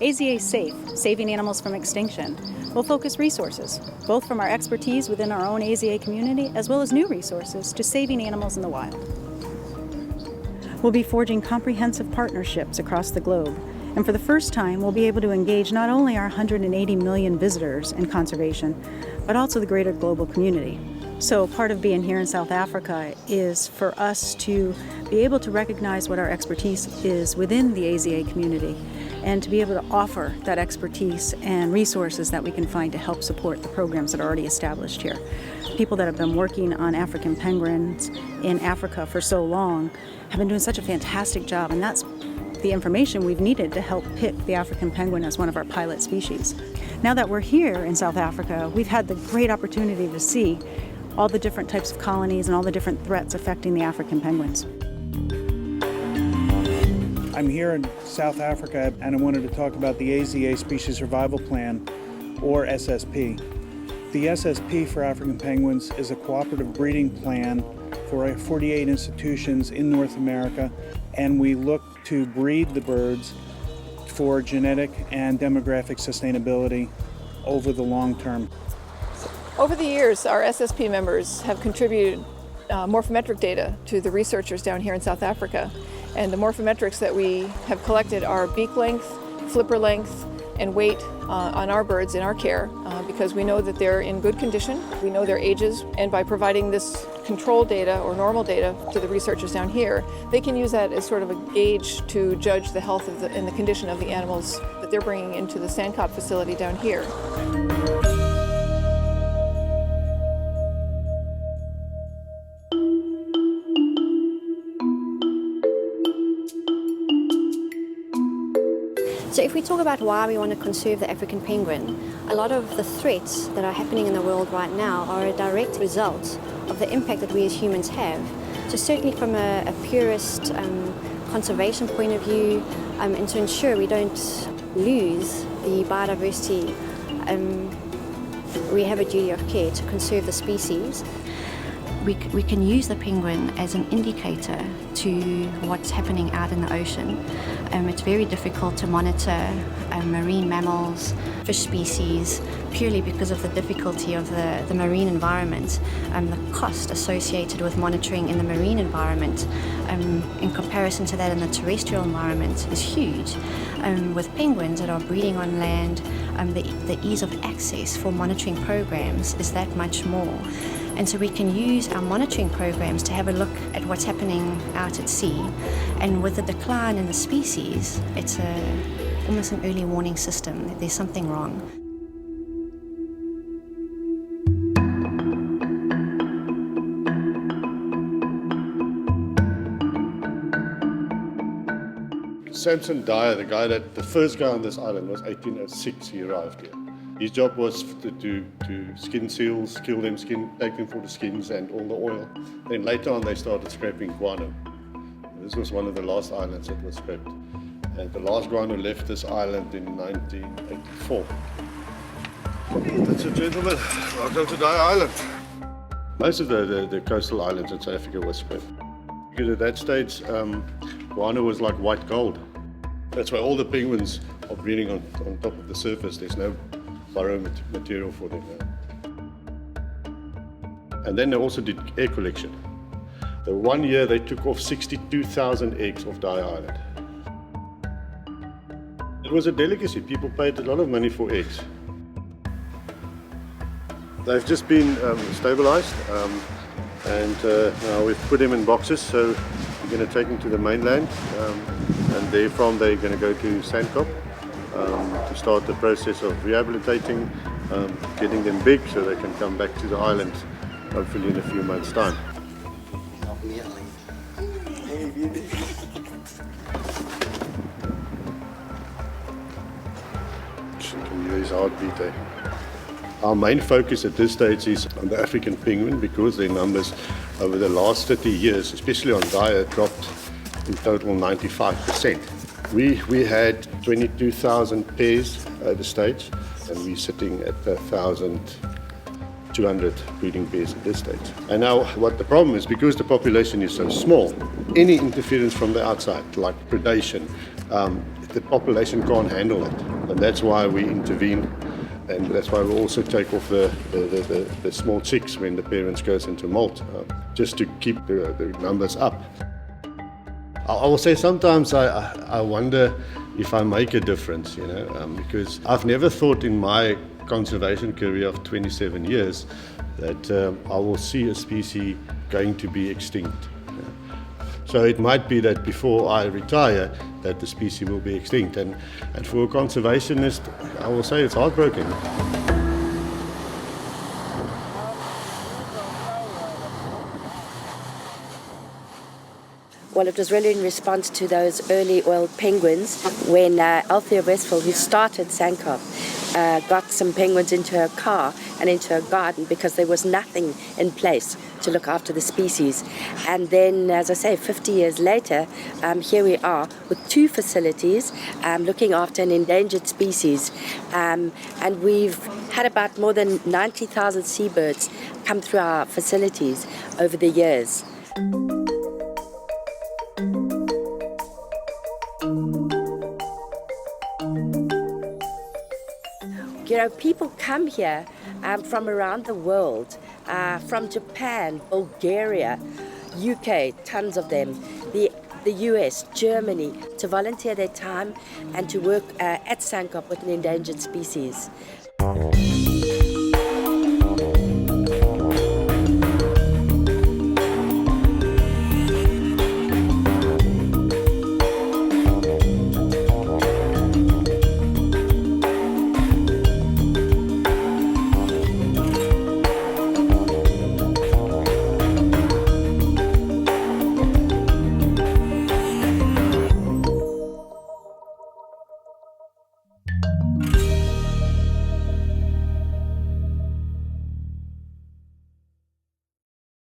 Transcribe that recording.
Aza Safe, Saving Animals from Extinction, will focus resources, both from our expertise within our own AZA community as well as new resources to saving animals in the wild. We'll be forging comprehensive partnerships across the globe, and for the first time we'll be able to engage not only our 180 million visitors in conservation, but also the greater global community. So part of being here in South Africa is for us to be able to recognize what our expertise is within the AZA community and to be able to offer that expertise and resources that we can find to help support the programs that are already established here. People that have been working on African penguins in Africa for so long have been doing such a fantastic job, and that's the information we've needed to help pick the African penguin as one of our pilot species. Now that we're here in South Africa, we've had the great opportunity to see all the different types of colonies and all the different threats affecting the African penguins. I'm here in South Africa and I wanted to talk about the AZA Species Survival Plan, or SSP. The SSP for African penguins is a cooperative breeding plan for 48 institutions in North America, and we look to breed the birds for genetic and demographic sustainability over the long term. Over the years, our SSP members have contributed morphometric data to the researchers down here in South Africa. And the morphometrics that we have collected are beak length, flipper length, and weight on our birds in our care because we know that they're in good condition, we know their ages, and by providing this control data or normal data to the researchers down here, they can use that as sort of a gauge to judge the health of and the condition of the animals that they're bringing into the Sandkop facility down here. So if we talk about why we want to conserve the African penguin, a lot of the threats that are happening in the world right now are a direct result of the impact that we as humans have. So certainly from a purist conservation point of view, and to ensure we don't lose the biodiversity, we have a duty of care to conserve the species. We can use the penguin as an indicator to what's happening out in the ocean. It's very difficult to monitor marine mammals, fish species, purely because of the difficulty of the marine environment. The cost associated with monitoring in the marine environment in comparison to that in the terrestrial environment is huge. With penguins that are breeding on land, the ease of access for monitoring programs is that much more. And so we can use our monitoring programs to have a look at what's happening out at sea. And with the decline in the species, it's almost an early warning system that there's something wrong. Samson Dyer, the first guy on this island, was 1806 he arrived here. His job was to skin seals, kill them, take them for the skins and all the oil. Then later on they started scraping guano. This was one of the last islands that was scraped. And the last guano left this island in 1984. Ladies and gentlemen, welcome to Dyer Island. Most of the coastal islands in South Africa were scraped. Because at that stage, guano was like white gold. That's why all the penguins are breeding on top of the surface. There's no burrow material for them. And then they also did egg collection. The 1 year they took off 62,000 eggs off Dyer Island. It was a delicacy. People paid a lot of money for eggs. They've just been stabilized and now we've put them in boxes, so we're going to take them to the mainland and therefrom they're going to go to Sandkop to start the process of rehabilitating, getting them big so they can come back to the island hopefully in a few months' time. You can hear his heartbeat. Our main focus at this stage is on the African penguin because their numbers over the last 30 years, especially on Dyer, dropped in total 95%. We had 22,000 pairs at the stage, and we're sitting at 1,200 breeding pairs at this stage. And now what the problem is, because the population is so small, any interference from the outside, like predation, the population can't handle it. And that's why we intervene, and that's why we also take off the small chicks when the parents goes into molt, just to keep the numbers up. I will say sometimes I wonder if I make a difference, because I've never thought in my conservation career of 27 years that I will see a species going to be extinct. So it might be that before I retire that the species will be extinct, and for a conservationist I will say it's heartbroken. Well, it was really in response to those early oiled penguins when Althea Westphal, who started Sankop, got some penguins into her car and into her garden because there was nothing in place to look after the species. And then, as I say, 50 years later, here we are with 2 facilities looking after an endangered species. And we've had about more than 90,000 seabirds come through our facilities over the years. People come here from around the world, from Japan, Bulgaria, UK, tons of them, the US, Germany, to volunteer their time and to work at Sankop with an endangered species.